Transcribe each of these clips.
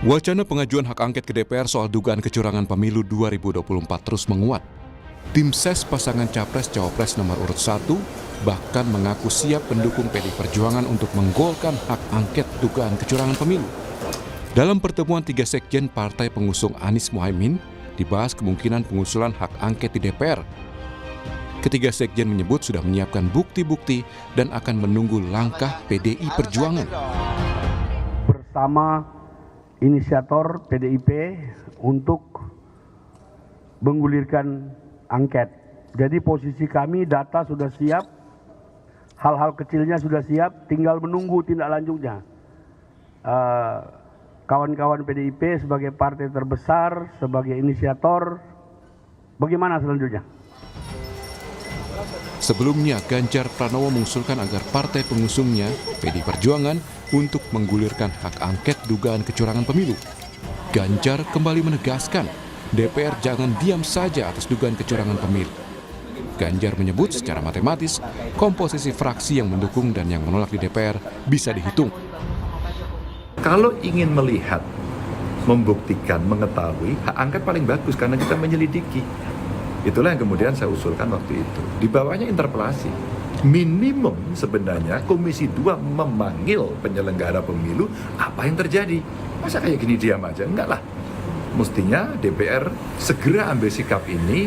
Wacana pengajuan hak angket ke DPR soal dugaan kecurangan pemilu 2024 terus menguat. Tim ses pasangan Capres-Cawapres nomor urut 1 bahkan mengaku siap mendukung PDI Perjuangan untuk menggolkan hak angket dugaan kecurangan pemilu. Dalam pertemuan 3 sekjen partai pengusung Anies Mohaimin, dibahas kemungkinan pengusulan hak angket di DPR. Ketiga sekjen menyebut sudah menyiapkan bukti-bukti dan akan menunggu langkah PDI Perjuangan. Bersama inisiator PDIP untuk menggulirkan angket. Jadi posisi kami data sudah siap, hal-hal kecilnya sudah siap, tinggal menunggu tindak lanjutnya. Kawan-kawan PDIP sebagai partai terbesar, sebagai inisiator, bagaimana selanjutnya? Sebelumnya, Ganjar Pranowo mengusulkan agar partai pengusungnya, PDI Perjuangan, untuk menggulirkan hak angket dugaan kecurangan pemilu. Ganjar kembali menegaskan, DPR jangan diam saja atas dugaan kecurangan pemilu. Ganjar menyebut secara matematis, komposisi fraksi yang mendukung dan yang menolak di DPR bisa dihitung. Kalau ingin melihat, membuktikan, mengetahui, hak angket paling bagus karena kita menyelidiki. Itulah yang kemudian saya usulkan waktu itu. Di bawahnya interpelasi. Minimum sebenarnya Komisi 2 memanggil penyelenggara pemilu, apa yang terjadi? Masa kayak gini diam aja? Enggak lah. Mestinya DPR segera ambil sikap ini,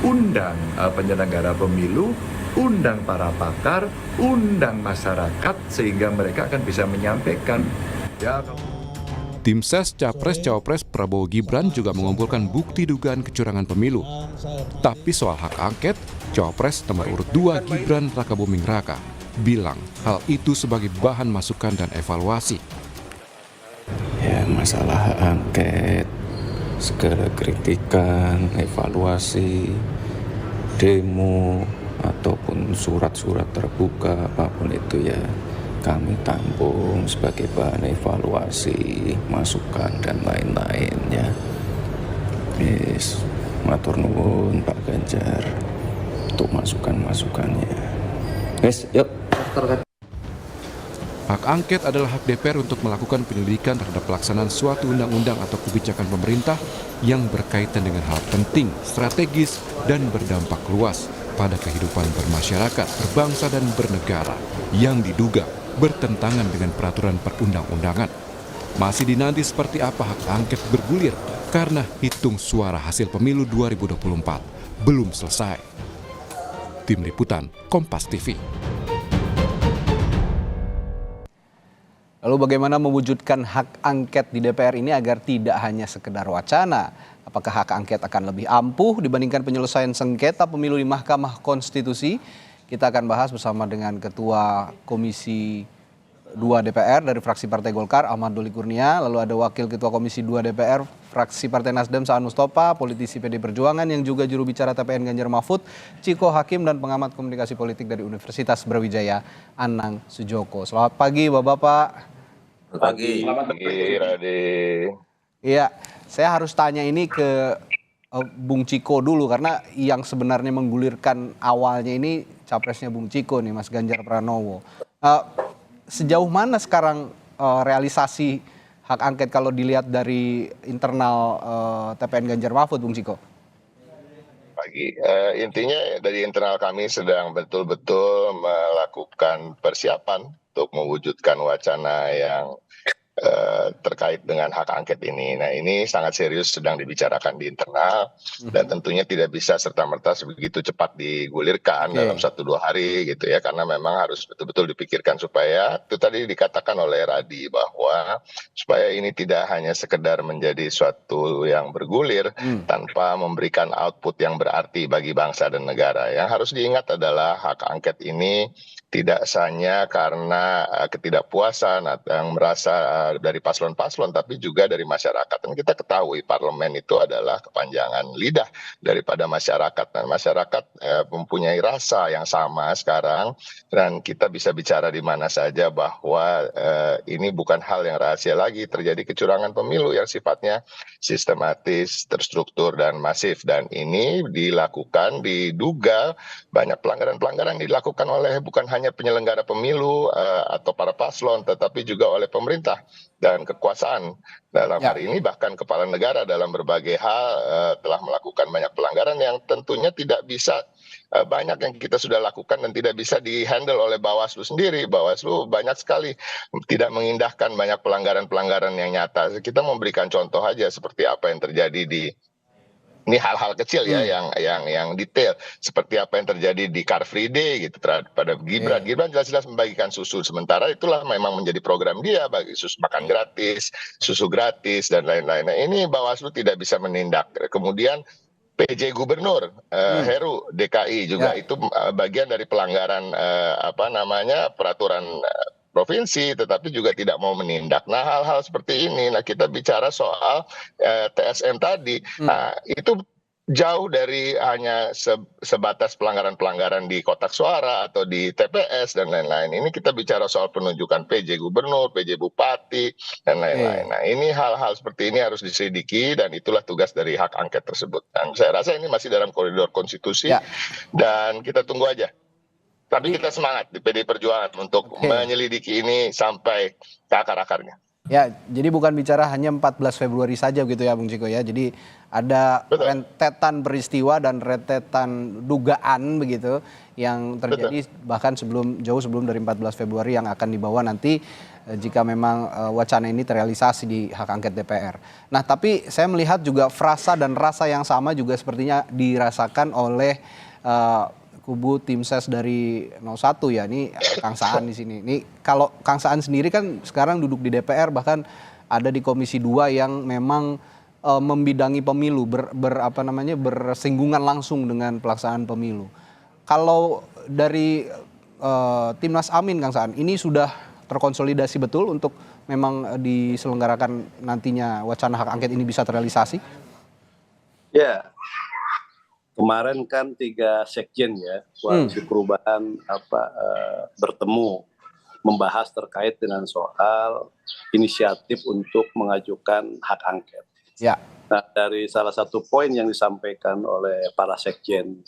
undang penyelenggara pemilu, undang para pakar, undang masyarakat, sehingga mereka akan bisa menyampaikan. Tim ses Capres-Cawapres Prabowo Gibran juga mengumpulkan bukti dugaan kecurangan pemilu. Tapi soal hak angket, Cawapres nomor urut 2 Gibran Rakabuming Raka bilang hal itu sebagai bahan masukan dan evaluasi. Ya, masalah hak angket, segala kritikan, evaluasi, demo, ataupun surat-surat terbuka, apapun itu ya kami tampung sebagai bahan evaluasi, masukan, dan lain-lain ya. Matur nuwun Pak Ganjar untuk masukan-masukannya. Yuk. Hak angket adalah hak DPR untuk melakukan penyelidikan terhadap pelaksanaan suatu undang-undang atau kebijakan pemerintah yang berkaitan dengan hal penting, strategis, dan berdampak luas pada kehidupan bermasyarakat, berbangsa, dan bernegara yang diduga bertentangan dengan peraturan perundang-undangan. Masih dinanti seperti apa hak angket bergulir karena hitung suara hasil pemilu 2024 belum selesai. Tim Liputan Kompas TV. Lalu bagaimana mewujudkan hak angket di DPR ini agar tidak hanya sekedar wacana? Apakah hak angket akan lebih ampuh dibandingkan penyelesaian sengketa pemilu di Mahkamah Konstitusi? Kita akan bahas bersama dengan Ketua Komisi 2 DPR dari fraksi Partai Golkar, Ahmad Doli Kurnia. Lalu ada Wakil Ketua Komisi 2 DPR, fraksi Partai Nasdem, Saan Mustafa, politisi PDI Perjuangan yang juga juru bicara TPN Ganjar Mahfud, Ciko Hakim, dan pengamat komunikasi politik dari Universitas Brawijaya, Anang Sujoko. Selamat pagi Bapak-Bapak. Selamat pagi, Rade. Iya, saya harus tanya ini ke Bung Ciko dulu karena yang sebenarnya menggulirkan awalnya ini capresnya Bung Ciko nih, Mas Ganjar Pranowo. Sejauh mana sekarang realisasi hak angket kalau dilihat dari internal TPN Ganjar Mahfud, Bung Ciko? Intinya dari internal kami sedang betul-betul melakukan persiapan untuk mewujudkan wacana yang terkait dengan hak angket ini. Nah, ini sangat serius sedang dibicarakan di internal dan tentunya tidak bisa serta-merta begitu cepat digulirkan dalam 1-2 hari gitu ya, karena memang harus betul-betul dipikirkan supaya itu tadi dikatakan oleh Radi bahwa supaya ini tidak hanya sekedar menjadi suatu yang bergulir tanpa memberikan output yang berarti bagi bangsa dan negara. Yang harus diingat adalah hak angket ini tidak hanya karena ketidakpuasan atau yang merasa dari paslon-paslon, tapi juga dari masyarakat. Dan kita ketahui parlemen itu adalah kepanjangan lidah daripada masyarakat. Dan masyarakat mempunyai rasa yang sama sekarang, dan kita bisa bicara di mana saja bahwa ini bukan hal yang rahasia lagi. Terjadi kecurangan pemilu yang sifatnya sistematis, terstruktur, dan masif. Dan ini dilakukan, diduga banyak pelanggaran-pelanggaran dilakukan oleh bukan hanya hanya penyelenggara pemilu atau para paslon, tetapi juga oleh pemerintah dan kekuasaan. Dalam Ya. hari ini bahkan kepala negara dalam berbagai hal telah melakukan banyak pelanggaran yang tentunya tidak bisa, banyak yang kita sudah lakukan dan tidak bisa dihandle oleh Bawaslu sendiri. Bawaslu banyak sekali tidak mengindahkan banyak pelanggaran-pelanggaran yang nyata. Kita memberikan contoh aja seperti apa yang terjadi di ini, hal-hal kecil ya yang detail seperti apa yang terjadi di Car Free Day gitu terhadap pada Gibran. Gibran jelas-jelas membagikan susu, sementara itulah memang menjadi program dia bagi susu makan gratis, susu gratis dan lain-lain. Nah, ini Bawaslu tidak bisa menindak. Kemudian PJ Gubernur Heru DKI juga Ya. itu bagian dari pelanggaran peraturan provinsi, tetapi juga tidak mau menindak. Nah, hal-hal seperti ini, nah kita bicara soal TSM tadi, nah itu jauh dari hanya sebatas pelanggaran-pelanggaran di kotak suara atau di TPS dan lain-lain. Ini kita bicara soal penunjukan PJ Gubernur, PJ Bupati, dan lain-lain. Nah, ini hal-hal seperti ini harus diselidiki dan itulah tugas dari hak angket tersebut. Dan saya rasa ini masih dalam koridor konstitusi Ya. dan kita tunggu aja. Tapi kita semangat di PDI Perjuangan untuk menyelidiki ini sampai ke akar-akarnya. Ya, jadi bukan bicara hanya 14 Februari saja begitu ya Bung Ciko ya. Jadi ada rentetan peristiwa dan rentetan dugaan begitu yang terjadi bahkan jauh sebelum dari 14 Februari yang akan dibawa nanti jika memang wacana ini terrealisasi di hak angket DPR. Nah, tapi saya melihat juga frasa dan rasa yang sama juga sepertinya dirasakan oleh kubu tim ses dari 01 ya, ini Kang Saan di sini. Ini kalau Kang Saan sendiri kan sekarang duduk di DPR, bahkan ada di Komisi 2 yang memang membidangi pemilu, bersinggungan langsung dengan pelaksanaan pemilu. Kalau dari Timnas Amin Kang Saan, ini sudah terkonsolidasi betul untuk memang diselenggarakan nantinya wacana hak angket ini bisa terrealisasi? Ya. Kemarin kan 3 sekjen ya, koalisi perubahan bertemu membahas terkait dengan soal inisiatif untuk mengajukan hak angket. Ya. Nah, dari salah satu poin yang disampaikan oleh para sekjen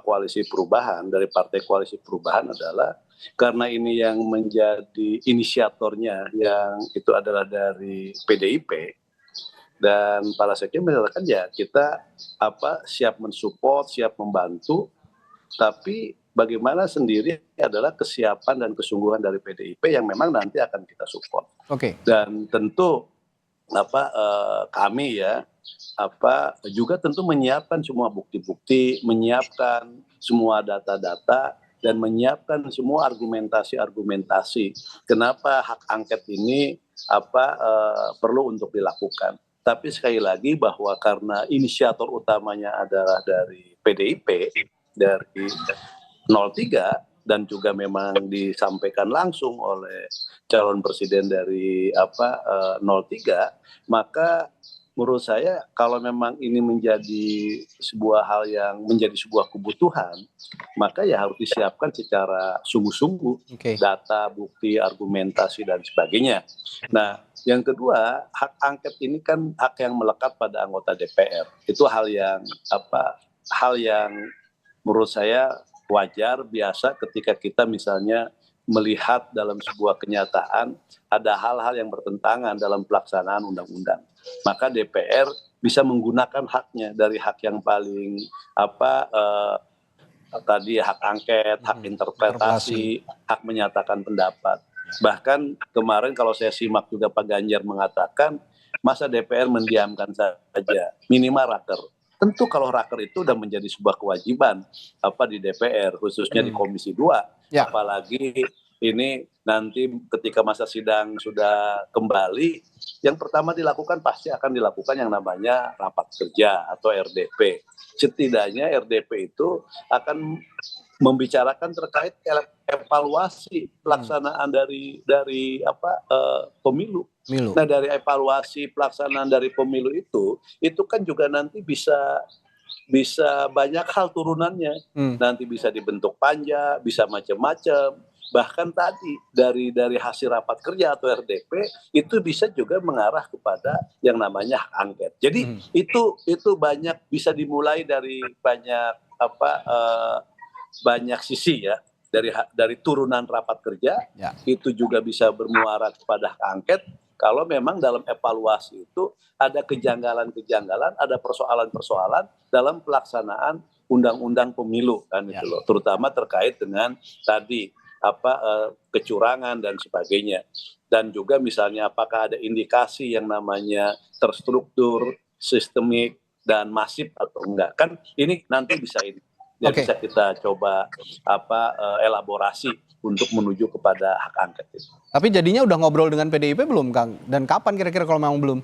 koalisi perubahan dari partai koalisi perubahan adalah karena ini yang menjadi inisiatornya yang itu adalah dari PDIP. Dan para sekjen menyatakan ya kita siap mensupport, siap membantu, tapi bagaimana sendiri adalah kesiapan dan kesungguhan dari PDIP yang memang nanti akan kita support. Dan tentu kami ya juga tentu menyiapkan semua bukti-bukti, menyiapkan semua data-data dan menyiapkan semua argumentasi-argumentasi kenapa hak angket ini perlu untuk dilakukan. Tapi sekali lagi bahwa karena inisiator utamanya adalah dari PDIP, dari 03, dan juga memang disampaikan langsung oleh calon presiden dari 03, maka menurut saya kalau memang ini menjadi sebuah hal yang menjadi sebuah kebutuhan, maka ya harus disiapkan secara sungguh-sungguh data, bukti, argumentasi dan sebagainya. Nah, yang kedua, hak angket ini kan hak yang melekat pada anggota DPR. Itu hal yang menurut saya wajar, biasa ketika kita misalnya melihat dalam sebuah kenyataan ada hal-hal yang bertentangan dalam pelaksanaan undang-undang. Maka DPR bisa menggunakan haknya dari hak yang paling tadi hak angket, hak interpretasi, hak menyatakan pendapat. Bahkan kemarin kalau saya simak juga Pak Ganjar mengatakan masa DPR mendiamkan saja, minimal raker. Tentu kalau raker itu sudah menjadi sebuah kewajiban di DPR, khususnya di Komisi 2. Apalagi ini nanti ketika masa sidang sudah kembali, yang pertama dilakukan pasti akan dilakukan yang namanya rapat kerja atau RDP. Setidaknya RDP itu akan membicarakan terkait evaluasi pelaksanaan dari pemilu. Nah, dari evaluasi pelaksanaan dari pemilu itu kan juga nanti bisa banyak hal turunannya. Nanti bisa dibentuk panja, bisa macam-macam. Bahkan tadi dari hasil rapat kerja atau RDP itu bisa juga mengarah kepada yang namanya hak angket. Jadi itu banyak bisa dimulai dari banyak sisi ya. dari turunan rapat kerja, Ya. itu juga bisa bermuara kepada hak angket kalau memang dalam evaluasi itu ada kejanggalan-kejanggalan, ada persoalan-persoalan dalam pelaksanaan undang-undang pemilu kan Ya. itu loh, terutama terkait dengan tadi kecurangan dan sebagainya. Dan juga misalnya apakah ada indikasi yang namanya terstruktur, sistemik dan masif atau enggak. Kan ini nanti bisa Oke. bisa kita coba elaborasi untuk menuju kepada hak angket itu. Tapi jadinya udah ngobrol dengan PDIP belum, Kang? Dan kapan kira-kira kalau memang belum?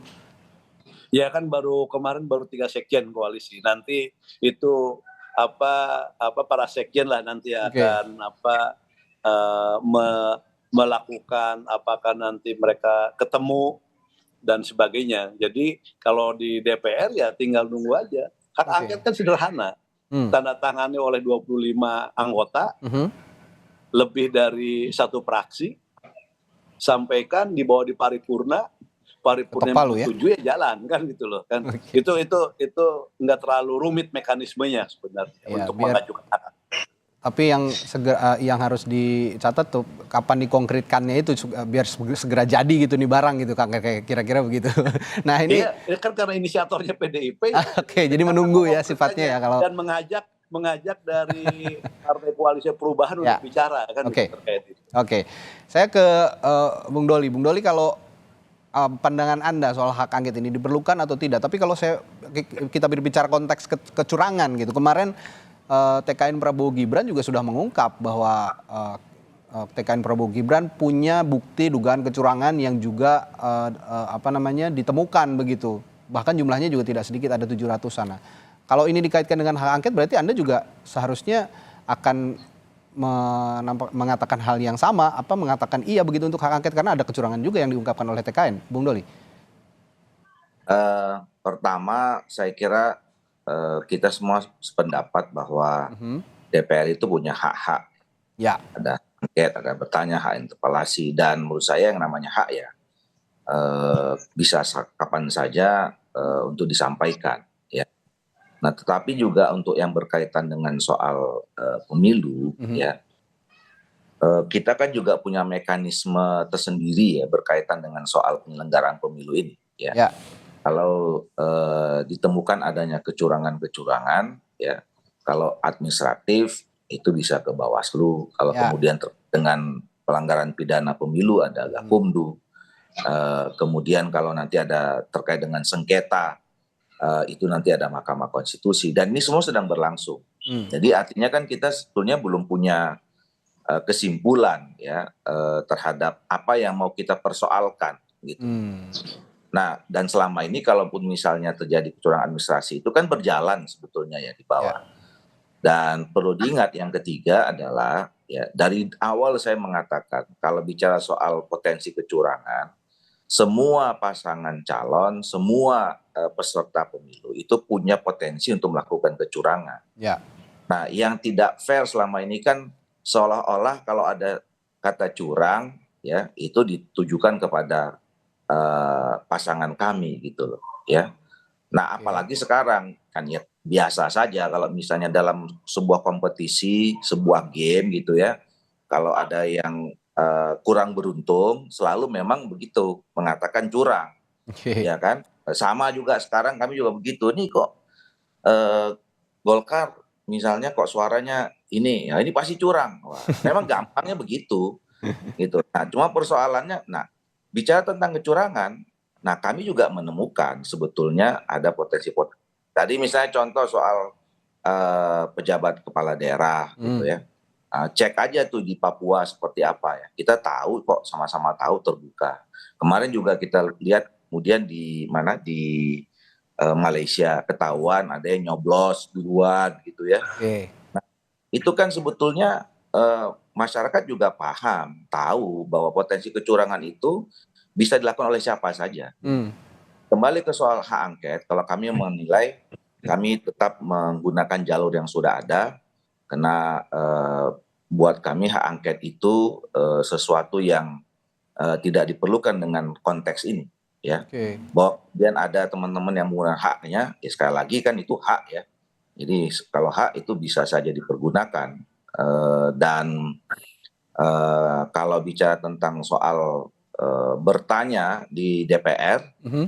Ya kan kemarin baru 3 sekjen koalisi. Nanti itu para sekjen lah nanti akan melakukan apakah nanti mereka ketemu dan sebagainya. Jadi kalau di DPR ya tinggal nunggu aja. Hak angket kan sederhana. Tanda tangani oleh 25 anggota, lebih dari 1 fraksi, sampaikan dibawa di paripurna yang menyetujui ya jalan kan gitu loh kan. Itu nggak terlalu rumit mekanismenya sebenarnya untuk mengajukan hak angket. Tapi yang harus dicatat tuh kapan dikonkretkannya itu biar segera jadi gitu nih barang gitu, Kang, kayak kira-kira begitu. Nah ini kan karena inisiatornya PDIP. Oke, jadi menunggu ya sifatnya ya kalau. Dan mengajak dari Partai Koalisi Perubahan untuk bicara kan terkait itu. Oke, saya ke Bung Doli. Bung Doli, kalau pandangan Anda soal hak angket ini diperlukan atau tidak? Tapi kalau kita berbicara konteks kecurangan gitu, kemarin TKN Prabowo Gibran juga sudah mengungkap bahwa TKN Prabowo Gibran punya bukti dugaan kecurangan yang juga ditemukan begitu. Bahkan jumlahnya juga tidak sedikit, ada 700-an. Nah, kalau ini dikaitkan dengan hak angket berarti Anda juga seharusnya akan mengatakan hal yang sama, mengatakan iya begitu untuk hak angket karena ada kecurangan juga yang diungkapkan oleh TKN. Bung Doli. Pertama saya kira kita semua sependapat bahwa DPR itu punya hak-hak. Ya. Ada angket, ada bertanya, hak interpelasi, dan menurut saya yang namanya hak ya bisa kapan saja untuk disampaikan. Ya. Nah, tetapi juga untuk yang berkaitan dengan soal pemilu, ya kita kan juga punya mekanisme tersendiri ya berkaitan dengan soal penyelenggaraan pemilu ini. Ya. Kalau ditemukan adanya kecurangan-kecurangan, ya kalau administratif itu bisa ke Bawaslu. Kalau kemudian dengan pelanggaran pidana pemilu ada Gakumdu. Kemudian kalau nanti ada terkait dengan sengketa, itu nanti ada Mahkamah Konstitusi. Dan ini semua sedang berlangsung. Jadi artinya kan kita sebetulnya belum punya kesimpulan ya terhadap apa yang mau kita persoalkan gitu. Nah, dan selama ini kalaupun misalnya terjadi kecurangan administrasi itu kan berjalan sebetulnya ya di bawah. Dan perlu diingat yang ketiga adalah ya dari awal saya mengatakan kalau bicara soal potensi kecurangan, semua pasangan calon, semua peserta pemilu itu punya potensi untuk melakukan kecurangan. Ya. Nah, yang tidak fair selama ini kan seolah-olah kalau ada kata curang ya itu ditujukan kepada pasangan kami gitu loh ya. Nah apalagi sekarang kan ya biasa saja kalau misalnya dalam sebuah kompetisi, sebuah game gitu ya, kalau ada yang kurang beruntung selalu memang begitu mengatakan curang. Ya kan, sama juga sekarang kami juga begitu nih kok Golkar misalnya kok suaranya ini ya ini pasti curang. Wah, memang gampangnya begitu gitu. Nah cuma persoalannya bicara tentang kecurangan, nah kami juga menemukan sebetulnya ada potensi-potensi. Tadi misalnya contoh soal pejabat kepala daerah gitu ya. Cek aja tuh di Papua seperti apa ya. Kita tahu kok, sama-sama tahu terbuka. Kemarin juga kita lihat kemudian di Malaysia ketahuan ada yang nyoblos duluan gitu ya. Nah, itu kan sebetulnya masyarakat juga paham, tahu bahwa potensi kecurangan itu bisa dilakukan oleh siapa saja. Kembali ke soal hak angket, kalau kami menilai, kami tetap menggunakan jalur yang sudah ada, karena buat kami hak angket itu sesuatu yang tidak diperlukan dengan konteks ini. Ya, bahwa kemudian ada teman-teman yang menggunakan haknya, ya sekali lagi kan itu hak ya. Jadi kalau hak itu bisa saja dipergunakan. Dan kalau bicara tentang soal bertanya di DPR,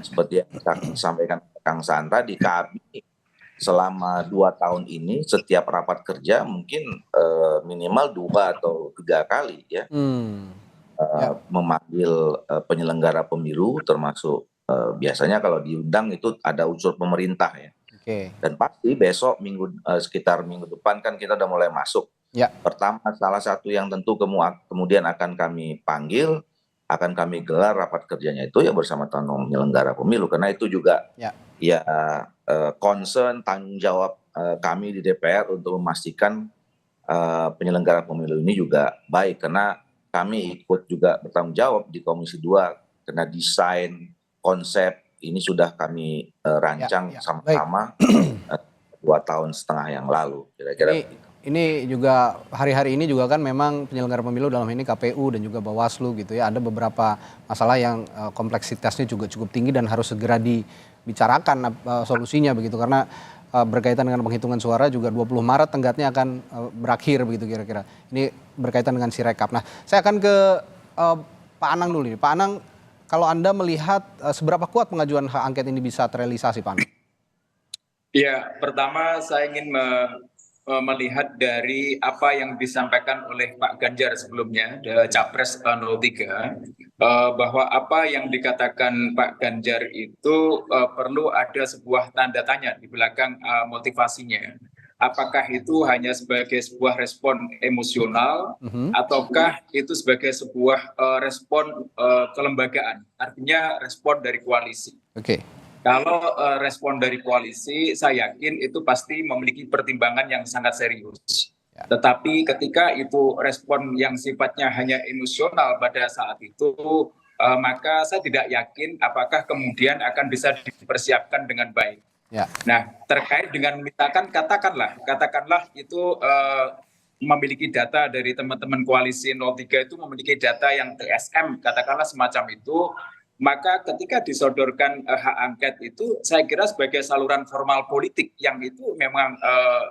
seperti yang disampaikan Kang Saan tadi, kami selama 2 tahun ini setiap rapat kerja mungkin minimal 2 atau 3 kali ya memanggil penyelenggara pemilu, termasuk biasanya kalau diundang itu ada unsur pemerintah ya. Dan pasti besok sekitar minggu depan kan kita udah mulai masuk. Pertama, salah satu yang tentu kemudian akan kami panggil, akan kami gelar rapat kerjanya itu ya bersama penyelenggara pemilu, karena itu juga concern, tanggung jawab kami di DPR untuk memastikan penyelenggara pemilu ini juga baik, karena kami ikut juga bertanggung jawab di Komisi 2 karena desain konsep ini sudah kami rancang sama-sama 2,5 tahun yang lalu kira-kira. Ini juga hari-hari ini juga kan memang penyelenggara pemilu dalam ini KPU dan juga Bawaslu gitu ya, ada beberapa masalah yang kompleksitasnya juga cukup tinggi dan harus segera dibicarakan solusinya begitu, karena berkaitan dengan penghitungan suara juga 20 Maret tenggatnya akan berakhir begitu kira-kira. Ini berkaitan dengan Sirekap. Nah, saya akan ke Pak Anang dulu nih. Pak Anang, kalau Anda melihat seberapa kuat pengajuan hak angket ini bisa terrealisasi, Pak Anang? Ya, pertama saya ingin melihat dari apa yang disampaikan oleh Pak Ganjar sebelumnya, Capres 03, bahwa apa yang dikatakan Pak Ganjar itu perlu ada sebuah tanda tanya di belakang motivasinya. Apakah itu hanya sebagai sebuah respon emosional ataukah itu sebagai sebuah respon kelembagaan, artinya respon dari koalisi. Kalau respon dari koalisi, saya yakin itu pasti memiliki pertimbangan yang sangat serius. Tetapi ketika itu respon yang sifatnya hanya emosional pada saat itu, maka saya tidak yakin apakah kemudian akan bisa dipersiapkan dengan baik. Nah, terkait dengan misalkan katakanlah itu memiliki data dari teman-teman koalisi 03 itu memiliki data yang TSM, katakanlah semacam itu, maka ketika disodorkan hak angket itu saya kira sebagai saluran formal politik yang itu memang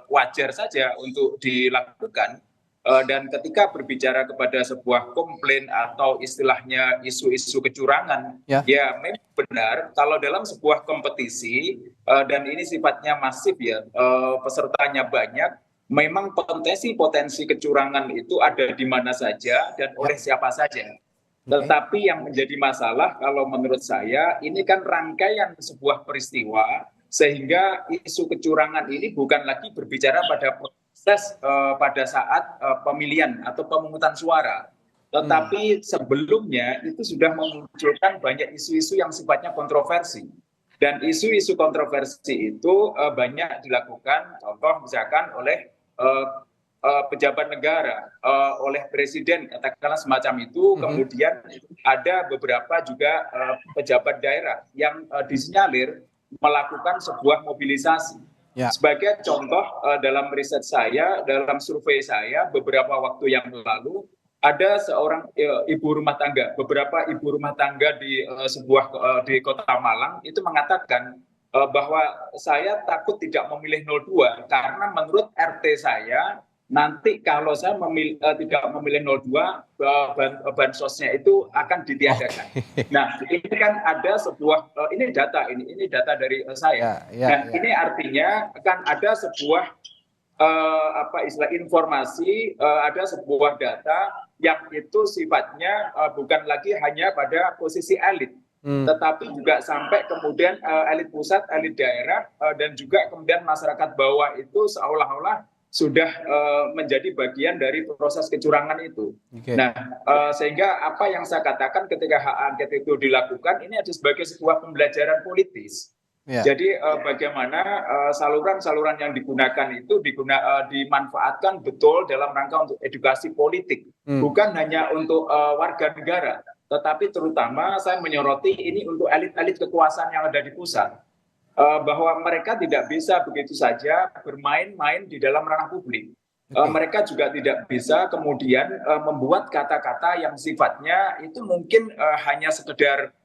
wajar saja untuk dilakukan. Dan ketika berbicara kepada sebuah komplain atau istilahnya isu-isu kecurangan, ya memang benar kalau dalam sebuah kompetisi dan ini sifatnya masif ya, pesertanya banyak, memang potensi kecurangan itu ada di mana saja dan oleh siapa saja. Tetapi yang menjadi masalah kalau menurut saya ini kan rangkaian sebuah peristiwa sehingga isu kecurangan ini bukan lagi berbicara pada proses pada saat pemilihan atau pemungutan suara. Tetapi sebelumnya itu sudah memunculkan banyak isu-isu yang sifatnya kontroversi. Dan isu-isu kontroversi itu banyak dilakukan, contoh misalkan oleh pejabat negara, oleh presiden, katakanlah semacam itu. Kemudian ada beberapa juga pejabat daerah yang disinyalir melakukan sebuah mobilisasi. Sebagai contoh dalam riset saya, dalam survei saya beberapa waktu yang lalu, ada seorang ibu rumah tangga, beberapa ibu rumah tangga di di Kota Malang itu mengatakan bahwa saya takut tidak memilih 02 karena menurut RT saya nanti kalau saya tidak memilih 02, bansosnya itu akan ditiadakan. Nah, ini kan ada sebuah ini data dari saya. Nah, ini artinya akan ada sebuah informasi, ada sebuah data yang itu sifatnya bukan lagi hanya pada posisi elit, tetapi juga sampai kemudian elit pusat, elit daerah, dan juga kemudian masyarakat bawah itu seolah-olah sudah menjadi bagian dari proses kecurangan itu. Nah, sehingga apa yang saya katakan ketika hak angket itu dilakukan, ini ada sebagai sebuah pembelajaran politis. Jadi bagaimana saluran-saluran yang digunakan itu dimanfaatkan betul dalam rangka untuk edukasi politik, bukan hanya untuk warga negara, tetapi terutama saya menyoroti ini untuk elit-elit kekuasaan yang ada di pusat. Bahwa mereka tidak bisa begitu saja bermain-main di dalam ranah publik. Mereka juga tidak bisa kemudian membuat kata-kata yang sifatnya itu mungkin hanya sekedar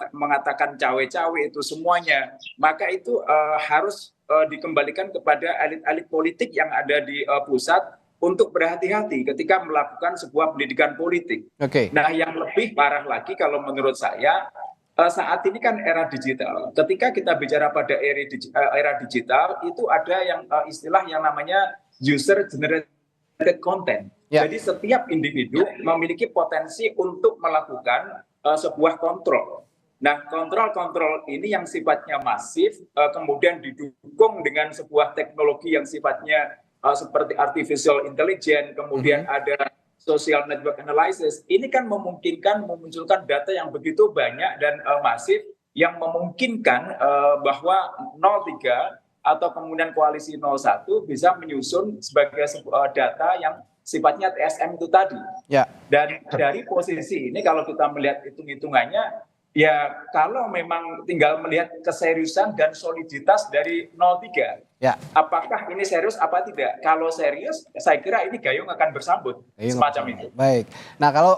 mengatakan cawe-cawe itu semuanya. Maka itu harus dikembalikan kepada elit-elit politik yang ada di pusat untuk berhati-hati ketika melakukan sebuah pendidikan politik. Oke. Nah, yang lebih parah lagi kalau menurut saya, saat ini kan era digital. Ketika kita bicara pada era digital, itu ada yang istilah yang namanya user generated content. Ya. Jadi setiap individu memiliki potensi untuk melakukan sebuah kontrol. Nah, kontrol-kontrol ini yang sifatnya masif, kemudian didukung dengan sebuah teknologi yang sifatnya seperti artificial intelligence, kemudian ada social network analysis. Ini kan memungkinkan memunculkan data yang begitu banyak dan masif yang memungkinkan bahwa 03 atau kemudian koalisi 01 bisa menyusun sebagai sebuah data yang sifatnya TSM itu tadi. Ya. Dan dari posisi ini kalau kita melihat hitung-hitungannya, ya kalau memang tinggal melihat keseriusan dan soliditas dari 03. Ya. Apakah ini serius apa tidak? Kalau serius, saya kira ini gayung akan bersambut. Semacam itu. Baik. Nah, kalau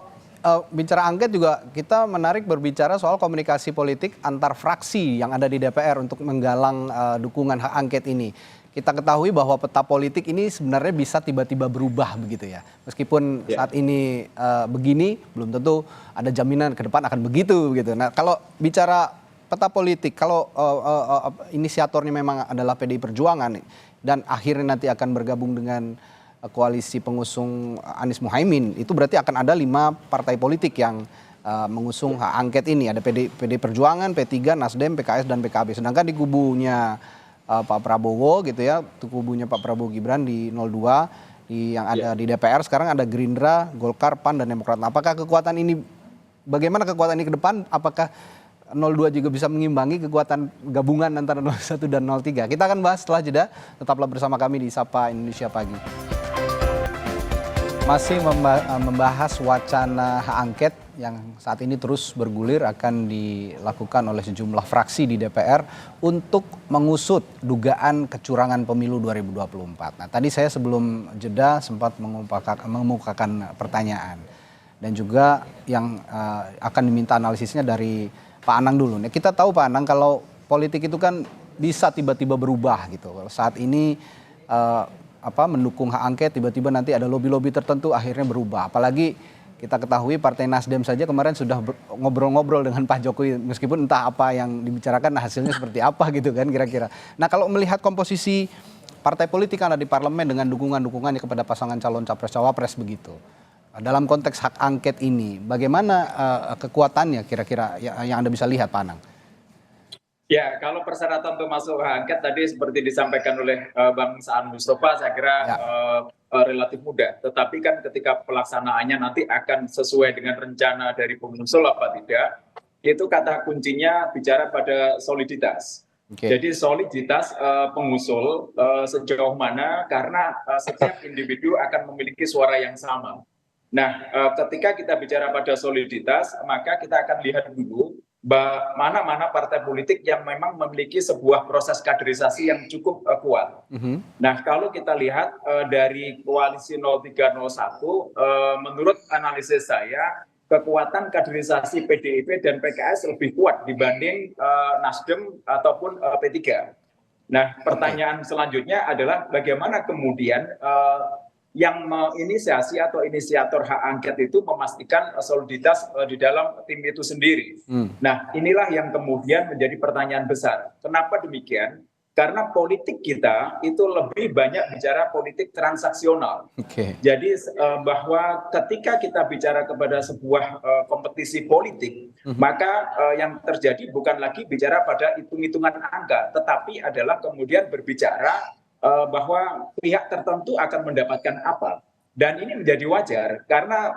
bicara angket juga kita menarik berbicara soal komunikasi politik antar fraksi yang ada di DPR untuk menggalang dukungan hak angket ini. Kita ketahui bahwa peta politik ini sebenarnya bisa tiba-tiba berubah begitu ya. Meskipun saat ini begini, belum tentu ada jaminan ke depan akan begitu gitu. Nah, kalau bicara peta politik, kalau inisiatornya memang adalah PDI Perjuangan dan akhirnya nanti akan bergabung dengan koalisi pengusung Anies Muhaimin, itu berarti akan ada 5 partai politik yang mengusung hak angket ini. Ada PDI Perjuangan, P3, Nasdem, PKS, dan PKB. Sedangkan di kubunya Pak Prabowo gitu ya, kubunya Pak Prabowo Gibran di 02, yang ada di DPR sekarang ada Gerindra, Golkar, PAN, dan Demokrat. Nah, apakah kekuatan ini, bagaimana kekuatan ini ke depan? Apakah 02 juga bisa mengimbangi kekuatan gabungan antara 01 dan 03? Kita akan bahas setelah jeda. Tetaplah bersama kami di Sapa Indonesia Pagi. Masih membahas wacana hak angket yang saat ini terus bergulir akan dilakukan oleh sejumlah fraksi di DPR untuk mengusut dugaan kecurangan pemilu 2024. Nah, tadi saya sebelum jeda sempat mengemukakan pertanyaan dan juga yang akan diminta analisisnya dari Pak Anang dulu. Nah, kita tahu Pak Anang kalau politik itu kan bisa tiba-tiba berubah gitu. Saat ini mendukung hak angket, tiba-tiba nanti ada lobby-lobby tertentu akhirnya berubah. Apalagi kita ketahui Partai Nasdem saja kemarin sudah ngobrol-ngobrol dengan Pak Jokowi, meskipun entah apa yang dibicarakan, hasilnya seperti apa gitu kan kira-kira. Nah, kalau melihat komposisi partai politik yang ada di parlemen dengan dukungan-dukungannya kepada pasangan calon capres-cawapres begitu, dalam konteks hak angket ini, bagaimana kekuatannya kira-kira yang Anda bisa lihat Pak Anang? Ya, kalau persyaratan untuk masuk hak angket tadi seperti disampaikan oleh Bang Saan Mustafa, saya kira relatif mudah. Tetapi kan ketika pelaksanaannya nanti akan sesuai dengan rencana dari pengusul apa tidak, itu kata kuncinya bicara pada soliditas. Jadi soliditas pengusul sejauh mana, karena setiap individu akan memiliki suara yang sama. Nah, ketika kita bicara pada soliditas, maka kita akan lihat dulu mana-mana partai politik yang memang memiliki sebuah proses kaderisasi yang cukup kuat. Nah, kalau kita lihat dari koalisi 0301, menurut analisis saya, kekuatan kaderisasi PDIP dan PKS lebih kuat dibanding Nasdem ataupun P3. Nah, pertanyaan selanjutnya adalah bagaimana kemudian yang menginisiasi atau inisiator hak angket itu memastikan soliditas di dalam tim itu sendiri. Nah, inilah yang kemudian menjadi pertanyaan besar. Kenapa demikian? Karena politik kita itu lebih banyak bicara politik transaksional. Jadi bahwa ketika kita bicara kepada sebuah kompetisi politik, maka yang terjadi bukan lagi bicara pada hitung-hitungan angka, tetapi adalah kemudian berbicara bahwa pihak tertentu akan mendapatkan apa. Dan ini menjadi wajar karena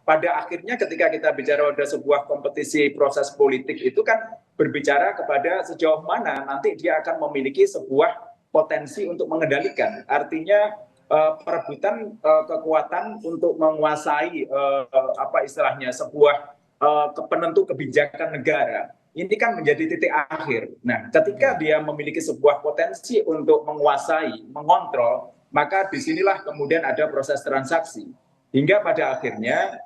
pada akhirnya ketika kita bicara pada sebuah kompetisi proses politik itu kan berbicara kepada sejauh mana nanti dia akan memiliki sebuah potensi untuk mengendalikan. Artinya perebutan kekuatan untuk menguasai sebuah penentu kebijakan negara. Ini kan menjadi titik akhir. Nah, ketika dia memiliki sebuah potensi untuk menguasai, mengontrol, maka disinilah kemudian ada proses transaksi. Hingga pada akhirnya,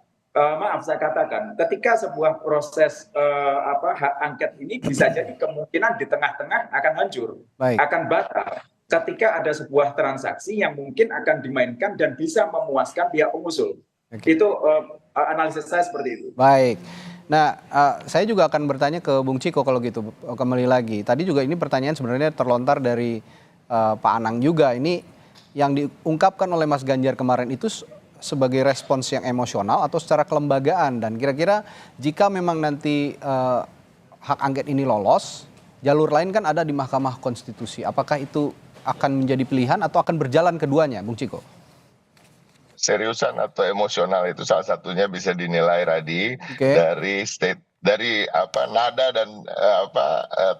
saya katakan, ketika sebuah proses hak angket ini bisa jadi kemungkinan di tengah-tengah akan hancur, akan batal. ketika ada sebuah transaksi yang mungkin akan dimainkan dan bisa memuaskan pihak pengusul. Itu analisis saya seperti itu. Baik. Nah, saya juga akan bertanya ke Bung Ciko kalau gitu, kembali lagi. Tadi juga ini pertanyaan sebenarnya terlontar dari Pak Anang juga. Ini yang diungkapkan oleh Mas Ganjar kemarin itu sebagai respons yang emosional atau secara kelembagaan. Dan kira-kira jika memang nanti hak angket ini lolos, jalur lain kan ada di Mahkamah Konstitusi. Apakah itu akan menjadi pilihan atau akan berjalan keduanya, Bung Ciko? Seriusan atau emosional itu salah satunya bisa dinilai Radi dari nada dan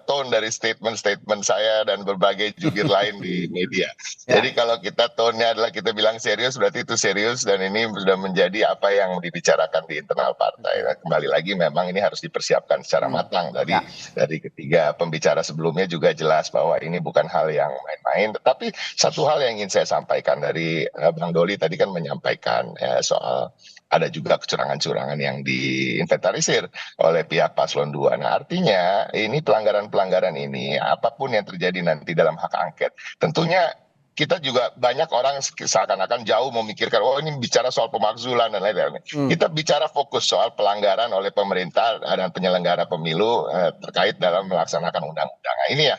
tone dari statement saya dan berbagai jubir lain di media. Jadi kalau kita tone-nya adalah kita bilang serius, berarti itu serius dan ini sudah menjadi apa yang dibicarakan di internal partai. Nah, kembali lagi memang ini harus dipersiapkan secara matang. Dari ketiga pembicara sebelumnya juga jelas bahwa ini bukan hal yang main-main. Tetapi satu hal yang ingin saya sampaikan dari Bang Doli tadi kan menyampaikan soal ada juga kecurangan-kecurangan yang diinventarisir oleh pihak paslon 2. Nah, artinya ini pelanggaran-pelanggaran ini apapun yang terjadi nanti dalam hak angket, tentunya kita juga banyak orang seakan-akan jauh memikirkan, oh ini bicara soal pemakzulan dan lain-lain. Kita bicara fokus soal pelanggaran oleh pemerintah dan penyelenggara pemilu terkait dalam melaksanakan undang-undang. Nah, ini ya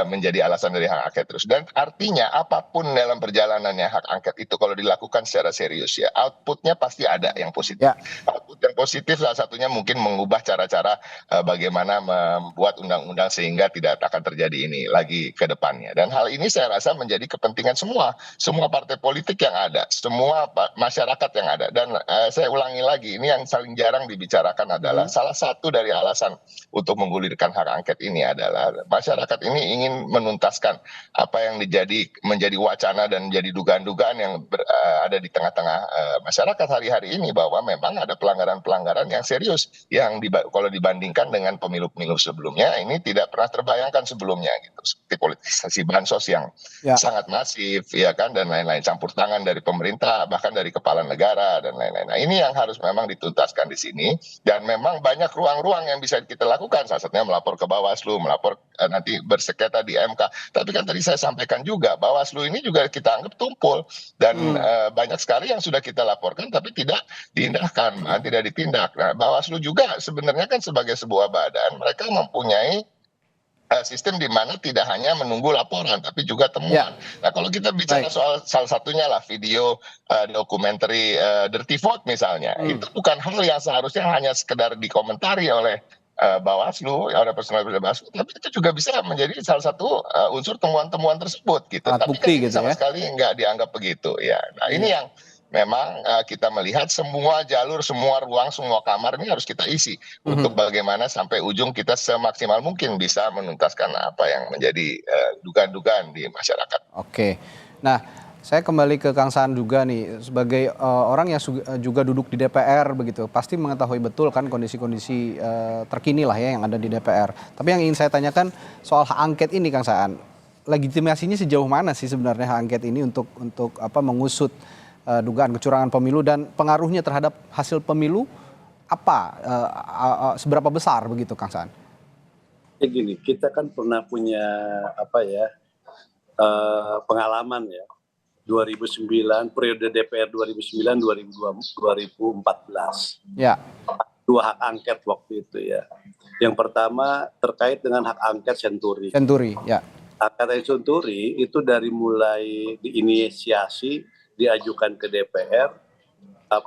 menjadi alasan dari hak angket terus. Dan artinya apapun dalam perjalanannya hak angket itu kalau dilakukan secara serius ya, outputnya pasti ada yang positif. Output yang positif salah satunya mungkin mengubah cara-cara bagaimana membuat undang-undang sehingga tidak akan terjadi ini lagi ke depannya. Dan hal ini saya rasa menjadi kepentingan semua partai politik yang ada, semua masyarakat yang ada. Dan saya ulangi lagi, ini yang saling jarang dibicarakan adalah salah satu dari alasan untuk menggulirkan hak angket ini adalah masyarakat ini ingin menuntaskan apa yang menjadi wacana dan menjadi dugaan-dugaan yang ada di tengah-tengah masyarakat hari-hari ini bahwa memang ada pelanggaran-pelanggaran yang serius yang kalau dibandingkan dengan pemilu-pemilu sebelumnya ini tidak pernah terbayangkan sebelumnya gitu, seperti politisasi bansos yang sangat masif ya kan dan lain-lain, campur tangan dari pemerintah bahkan dari kepala negara dan lain-lain. Nah, ini yang harus memang dituntaskan di sini dan memang banyak ruang-ruang yang bisa kita lakukan, salah satunya melapor ke Bawaslu, melapor nanti bersengketa di MK. Tapi kan tadi saya sampaikan juga Bawaslu ini juga kita anggap tumpul dan banyak sekali yang sudah kita laporkan tapi tidak diindahkan, tidak ditindak. Nah, Bawaslu juga sebenarnya kan sebagai sebuah badan mereka mempunyai sistem di mana tidak hanya menunggu laporan tapi juga temuan. Nah, kalau kita bicara soal salah satunya lah video dokumenter Dirty Vote misalnya, itu bukan hal yang seharusnya hanya sekedar dikomentari oleh Bawaslu, oleh personal Bawaslu, tapi itu juga bisa menjadi salah satu unsur temuan-temuan tersebut gitu. Tapi kan gitu sama sekali nggak dianggap begitu ya. Nah, ini yang memang kita melihat semua jalur, semua ruang, semua kamar ini harus kita isi untuk bagaimana sampai ujung kita semaksimal mungkin bisa menuntaskan apa yang menjadi dugaan-dugaan di masyarakat. Oke, nah saya kembali ke Kang Saan juga nih sebagai orang yang juga duduk di DPR begitu, pasti mengetahui betul kan kondisi-kondisi terkini lah ya yang ada di DPR. Tapi yang ingin saya tanyakan soal hak angket ini Kang Saan, legitimasinya sejauh mana sih sebenarnya hak angket ini untuk mengusut dugaan kecurangan pemilu dan pengaruhnya terhadap hasil pemilu seberapa besar begitu Kang Saan? Ya gini, kita kan pernah punya pengalaman ya 2009 periode DPR 2009-2014. Ya. 2 hak angket waktu itu ya. Yang pertama terkait dengan hak angket Senturi. Ya. Hak angket Senturi itu dari mulai diinisiasi diajukan ke DPR,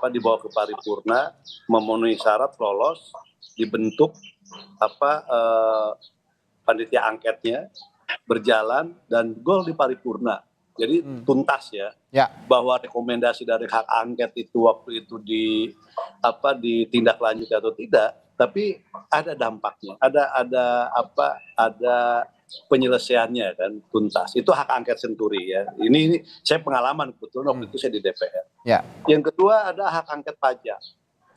dibawa ke paripurna, memenuhi syarat lolos, dibentuk panitia angketnya, berjalan dan gol di paripurna. Jadi tuntas ya, bahwa rekomendasi dari hak angket itu waktu itu ditindaklanjuti atau tidak, tapi ada dampaknya, ada penyelesaiannya kan tuntas. Itu hak angket Senturi ya. Ini saya pengalaman kebetulan waktu itu saya di DPR. Yang kedua ada hak angket pajak.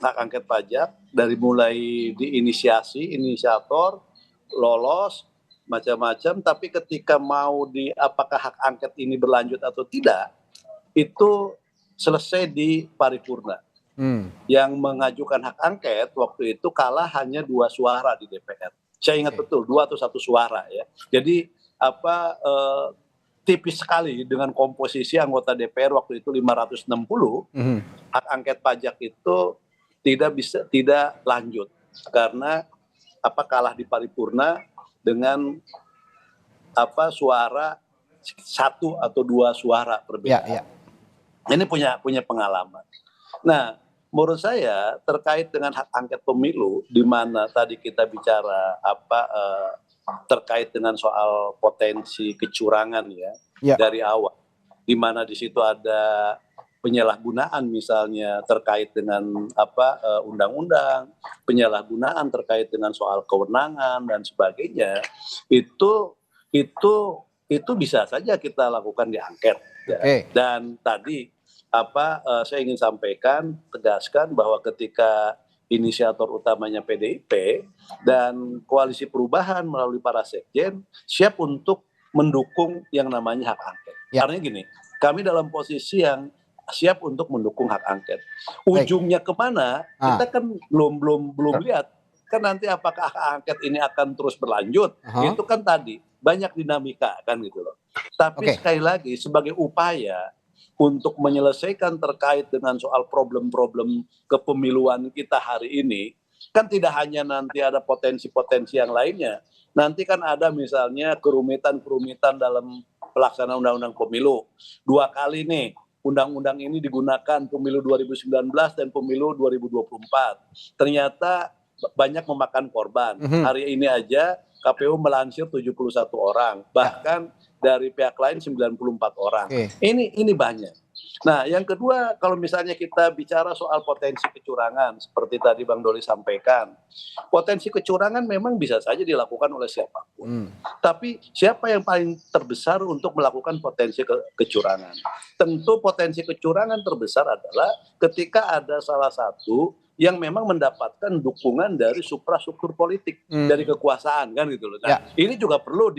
Hak angket pajak dari mulai inisiator, lolos, macam-macam, tapi ketika mau apakah hak angket ini berlanjut atau tidak, itu selesai di paripurna. Yang mengajukan hak angket waktu itu kalah hanya 2 suara di DPR. Saya ingat betul 2 atau 1 suara ya. Jadi tipis sekali dengan komposisi anggota DPR waktu itu 560, hak angket pajak itu tidak lanjut karena kalah di paripurna dengan suara 1 atau 2 suara perbedaan. Ini punya pengalaman. Nah, menurut saya terkait dengan hak angket pemilu, di mana tadi kita bicara terkait dengan soal potensi kecurangan dari awal, di mana di situ ada penyalahgunaan misalnya terkait dengan undang-undang, penyalahgunaan terkait dengan soal kewenangan dan sebagainya, itu bisa saja kita lakukan di angket. Dan tadi saya ingin sampaikan, tegaskan bahwa ketika inisiator utamanya PDIP dan Koalisi Perubahan melalui para sekjen siap untuk mendukung yang namanya hak angket. Artinya gini, kami dalam posisi yang siap untuk mendukung hak angket. Ujungnya kemana? Kita kan belum lihat. Kan nanti apakah hak angket ini akan terus berlanjut? Itu kan tadi banyak dinamika kan gitu loh. Tapi sekali lagi sebagai upaya untuk menyelesaikan terkait dengan soal problem-problem kepemiluan kita hari ini, kan tidak hanya nanti ada potensi-potensi yang lainnya. Nanti kan ada misalnya kerumitan-kerumitan dalam pelaksanaan undang-undang pemilu. 2 kali nih undang-undang ini digunakan pemilu 2019 dan pemilu 2024. Ternyata banyak memakan korban. Hari ini aja KPU melansir 71 orang, bahkan dari pihak lain 94 orang. Ini banyak. Nah, yang kedua, kalau misalnya kita bicara soal potensi kecurangan, seperti tadi Bang Doli sampaikan, potensi kecurangan memang bisa saja dilakukan oleh siapapun. Tapi siapa yang paling terbesar untuk melakukan potensi kecurangan? Tentu potensi kecurangan terbesar adalah ketika ada salah satu yang memang mendapatkan dukungan dari suprastruktur politik, dari kekuasaan kan gitu loh. Nah, ini juga perlu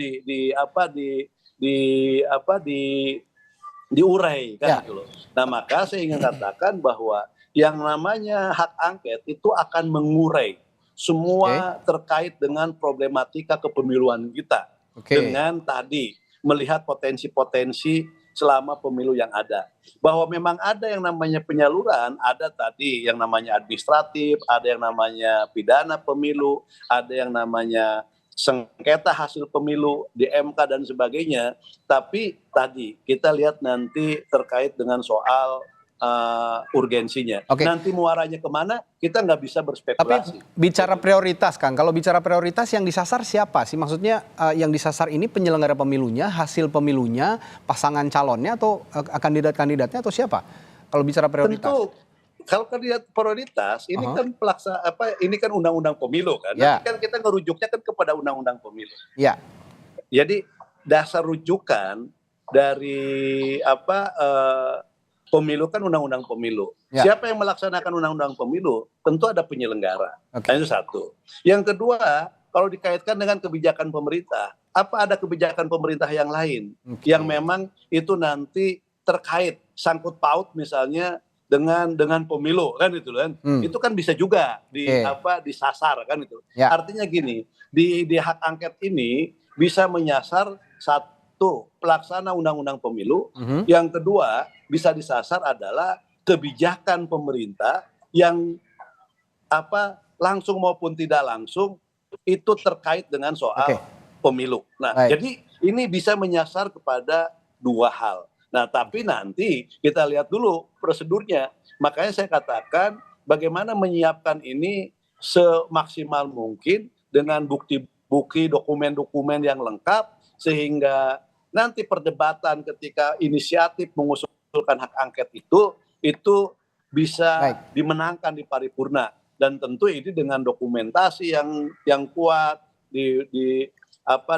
diurai kan gitu loh. Nah, maka saya ingin katakan bahwa yang namanya hak angket itu akan mengurai semua terkait dengan problematika kepemiluan kita. Dengan tadi melihat potensi-potensi selama pemilu yang ada. Bahwa memang ada yang namanya penyaluran, ada tadi yang namanya administratif, ada yang namanya pidana pemilu, ada yang namanya sengketa hasil pemilu di MK dan sebagainya. Tapi tadi kita lihat nanti terkait dengan soal urgensinya. Nanti muaranya kemana kita nggak bisa berspekulasi. Tapi bicara prioritas, Kang, kalau bicara prioritas yang disasar siapa sih? Maksudnya yang disasar ini penyelenggara pemilunya, hasil pemilunya, pasangan calonnya atau kandidat-kandidatnya atau siapa? Kalau bicara prioritas. Tentu kalau kandidat prioritas ini kan ini kan undang-undang pemilu kan. Nanti kan kita ngerujuknya kan kepada undang-undang pemilu. Jadi dasar rujukan dari pemilu kan undang-undang pemilu. Siapa yang melaksanakan undang-undang pemilu? Tentu ada penyelenggara. Itu satu. Yang kedua, kalau dikaitkan dengan kebijakan pemerintah, apa ada kebijakan pemerintah yang lain yang memang itu nanti terkait sangkut paut misalnya dengan pemilu kan itu kan. Itu kan bisa juga disasar kan itu. Artinya gini, di hak angket ini bisa menyasar satu pelaksana undang-undang pemilu, yang kedua bisa disasar adalah kebijakan pemerintah yang langsung maupun tidak langsung itu terkait dengan soal pemilu. Nah, jadi ini bisa menyasar kepada 2 hal. Nah, tapi nanti kita lihat dulu prosedurnya. Makanya saya katakan bagaimana menyiapkan ini semaksimal mungkin dengan bukti-bukti, dokumen-dokumen yang lengkap sehingga nanti perdebatan ketika inisiatif mengusulkan hak angket itu bisa dimenangkan di paripurna, dan tentu ini dengan dokumentasi yang kuat,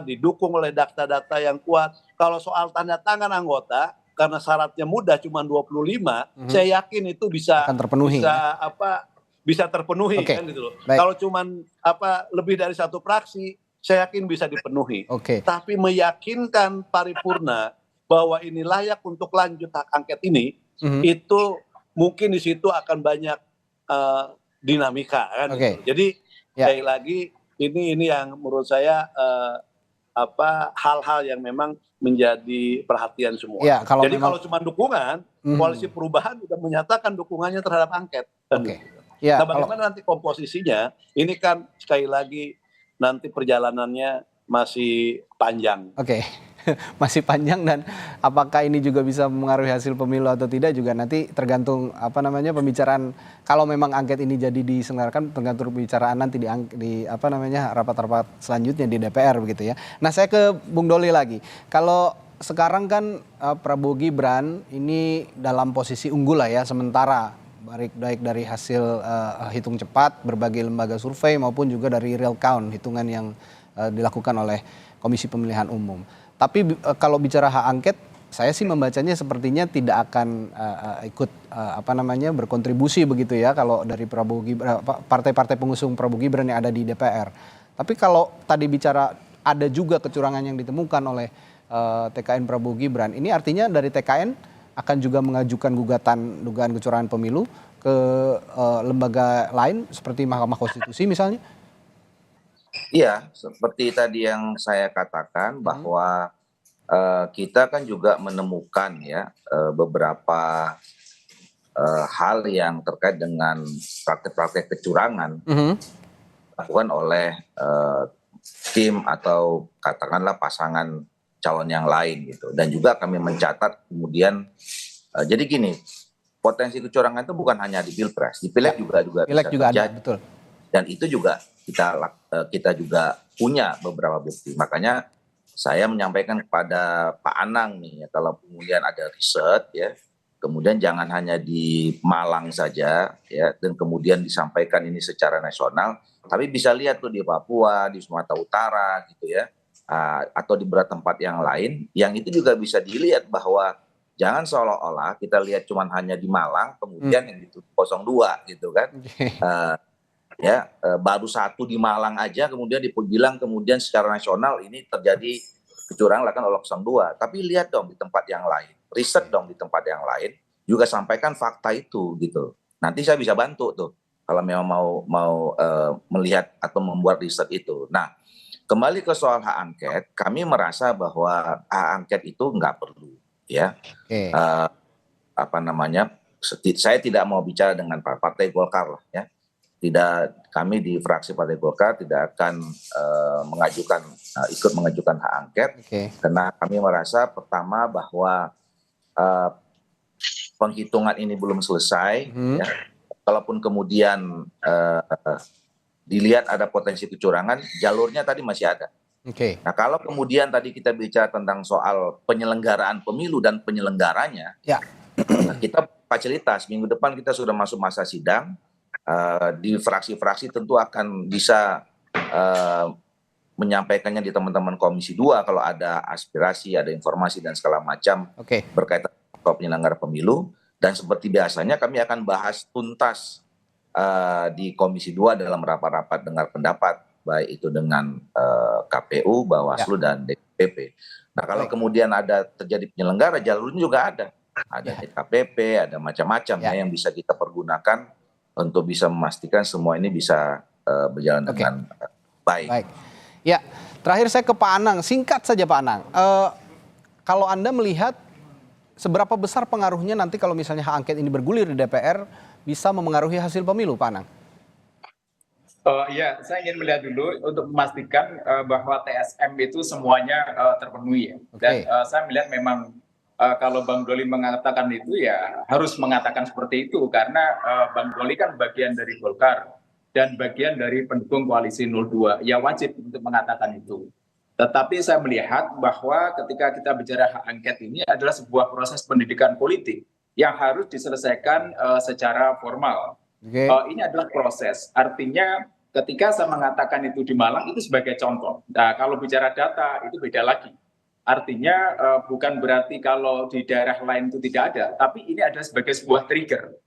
didukung oleh data-data yang kuat. Kalau soal tanda tangan anggota, karena syaratnya mudah cuma 25, saya yakin itu bisa terpenuhi. Bisa terpenuhi kan gitu loh. Kalau cuman lebih dari 1 fraksi, saya yakin bisa dipenuhi. Tapi meyakinkan paripurna bahwa ini layak untuk lanjut hak angket ini, itu mungkin di situ akan banyak dinamika kan. Gitu. Jadi sekali lagi ini yang menurut saya hal-hal yang memang menjadi perhatian semua. Ya, kalau Jadi memang kalau cuma dukungan, Koalisi Perubahan sudah menyatakan dukungannya terhadap angket. Oke. Ya, Nah, bagaimana nanti komposisinya? Ini kan sekali lagi nanti perjalanannya masih panjang. Oke. Masih panjang, dan apakah ini juga bisa mempengaruhi hasil pemilu atau tidak juga nanti tergantung pembicaraan. Kalau memang angket ini jadi diselenggarakan, tergantung pembicaraan nanti di rapat-rapat selanjutnya di DPR begitu ya. Nah, saya ke Bung Doli lagi. Kalau sekarang kan Prabowo Gibran ini dalam posisi unggul lah ya sementara, baik dari hasil hitung cepat berbagai lembaga survei maupun juga dari real count, hitungan yang dilakukan oleh Komisi Pemilihan Umum. Tapi kalau bicara hak angket, saya sih membacanya sepertinya tidak akan ikut berkontribusi begitu ya kalau dari Prabowo Gibran, partai-partai pengusung Prabowo Gibran yang ada di DPR. Tapi kalau tadi bicara ada juga kecurangan yang ditemukan oleh TKN Prabowo Gibran, ini artinya dari TKN akan juga mengajukan gugatan dugaan kecurangan pemilu ke lembaga lain seperti Mahkamah Konstitusi misalnya? Iya, seperti tadi yang saya katakan bahwa kita kan juga menemukan ya beberapa hal yang terkait dengan praktek-praktek kecurangan dilakukan oleh tim atau katakanlah pasangan calon yang lain gitu. Dan juga kami mencatat kemudian jadi gini, potensi kecurangan itu bukan hanya di Pilpres, di Pileg juga bisa juga terjadi. ada, betul. Dan itu juga kita juga punya beberapa bukti. Makanya saya menyampaikan kepada Pak Anang nih, ya, kalau kemudian ada riset ya, kemudian jangan hanya di Malang saja ya, dan kemudian disampaikan ini secara nasional, tapi bisa lihat tuh di Papua, di Sumatera Utara gitu ya, atau di beberapa tempat yang lain, yang itu juga bisa dilihat bahwa jangan seolah-olah kita lihat cuma hanya di Malang, kemudian yang itu 02 gitu kan. Baru satu di Malang aja kemudian dibilang kemudian secara nasional ini terjadi kecurangan lakukan oleh 02. Tapi lihat dong di tempat yang lain, riset dong di tempat yang lain, juga sampaikan fakta itu gitu. Nanti saya bisa bantu tuh kalau memang mau melihat atau membuat riset itu. Nah, kembali ke soal hak angket, kami merasa bahwa hak angket itu nggak perlu ya. Saya tidak mau bicara dengan Partai Golkar lah ya. Tidak, kami di fraksi Partai Golkar tidak akan ikut mengajukan hak angket, karena kami merasa pertama bahwa penghitungan ini belum selesai. Ya. Kalaupun kemudian dilihat ada potensi kecurangan, jalurnya tadi masih ada. Nah, kalau kemudian tadi kita bicara tentang soal penyelenggaraan pemilu dan penyelenggaranya, kita fasilitas minggu depan kita sudah masuk masa sidang. Di fraksi-fraksi tentu akan bisa menyampaikannya di teman-teman Komisi 2 kalau ada aspirasi, ada informasi dan segala macam berkaitan dengan penyelenggara pemilu. Dan seperti biasanya kami akan bahas tuntas di Komisi 2 dalam rapat-rapat dengar pendapat, baik itu dengan KPU, Bawaslu dan DKPP. Nah, kalau kemudian ada terjadi penyelenggara, jalurnya juga ada DKPP, ada macam-macam yang bisa kita pergunakan untuk bisa memastikan semua ini bisa berjalan dengan baik. Ya, terakhir saya ke Pak Anang, singkat saja Pak Anang. Kalau Anda melihat seberapa besar pengaruhnya nanti kalau misalnya hak angket ini bergulir di DPR bisa memengaruhi hasil pemilu, Pak Anang? Ya, saya ingin melihat dulu untuk memastikan bahwa TSM itu semuanya terpenuhi. Dan saya melihat memang kalau Bang Doli mengatakan itu ya harus mengatakan seperti itu karena Bang Doli kan bagian dari Golkar dan bagian dari pendukung koalisi 02, ya wajib untuk mengatakan itu. Tetapi saya melihat bahwa ketika kita bicara hak angket ini adalah sebuah proses pendidikan politik yang harus diselesaikan secara formal. Ini adalah proses, artinya ketika saya mengatakan itu di Malang itu sebagai contoh. Nah, kalau bicara data itu beda lagi. Artinya bukan berarti kalau di daerah lain itu tidak ada, tapi ini adalah sebagai sebuah trigger.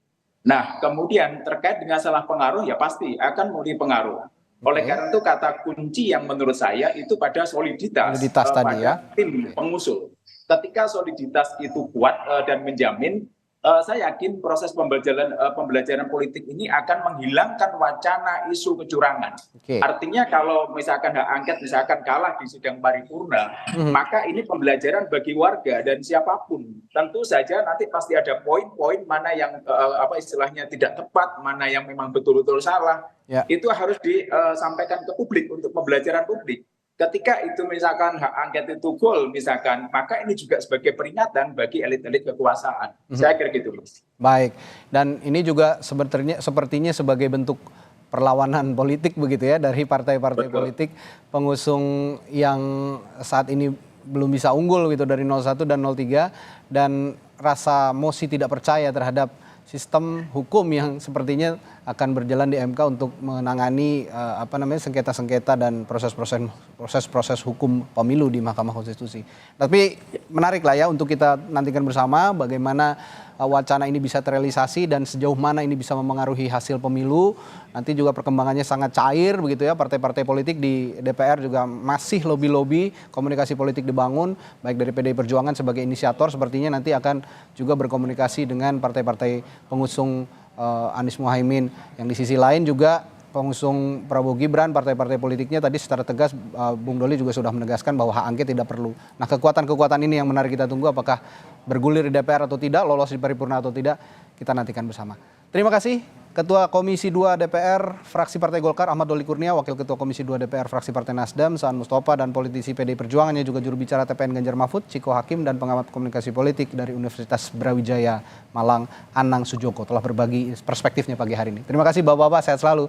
Nah, kemudian terkait dengan salah pengaruh ya pasti akan mulai pengaruh. Oleh karena itu kata kunci yang menurut saya itu pada soliditas tadi pada tim pengusul. Ketika soliditas itu kuat dan menjamin saya yakin proses pembelajaran politik ini akan menghilangkan wacana isu kecurangan. Oke. Artinya kalau misalkan hak angket misalkan kalah di sidang paripurna, maka ini pembelajaran bagi warga dan siapapun. Tentu saja nanti pasti ada poin-poin mana yang istilahnya tidak tepat, mana yang memang betul-betul salah. Ya. Itu harus disampaikan ke publik untuk pembelajaran publik. Ketika itu misalkan hak angket itu gol misalkan, maka ini juga sebagai peringatan bagi elit-elit kekuasaan. Saya kira gitu. Baik, dan ini juga sepertinya sebagai bentuk perlawanan politik begitu ya dari partai-partai politik pengusung yang saat ini belum bisa unggul gitu dari 01 dan 03, dan rasa mosi tidak percaya terhadap sistem hukum yang sepertinya akan berjalan di MK untuk menangani sengketa-sengketa dan proses-proses hukum pemilu di Mahkamah Konstitusi. Tapi menarik lah ya untuk kita nantikan bersama bagaimana wacana ini bisa terrealisasi dan sejauh mana ini bisa memengaruhi hasil pemilu. Nanti juga perkembangannya sangat cair begitu ya, partai-partai politik di DPR juga masih lobby-lobby, komunikasi politik dibangun baik dari PDI Perjuangan sebagai inisiator, sepertinya nanti akan juga berkomunikasi dengan partai-partai pengusung Anies Muhaimin, yang di sisi lain juga pengusung Prabowo Gibran, partai-partai politiknya tadi secara tegas Bung Doli juga sudah menegaskan bahwa hak angket tidak perlu. Nah, kekuatan-kekuatan ini yang menarik kita tunggu, apakah bergulir di DPR atau tidak, lolos di paripurna atau tidak, kita nantikan bersama. Terima kasih Ketua Komisi 2 DPR fraksi Partai Golkar Ahmad Doli Kurnia, Wakil Ketua Komisi 2 DPR fraksi Partai Nasdem Saan Mustafa, dan politisi PDI Perjuangan yang juga juru bicara TPN Ganjar Mahfud Ciko Hakim, dan pengamat komunikasi politik dari Universitas Brawijaya Malang Anang Sujoko telah berbagi perspektifnya pagi hari ini. Terima kasih Bapak-bapak, sehat selalu.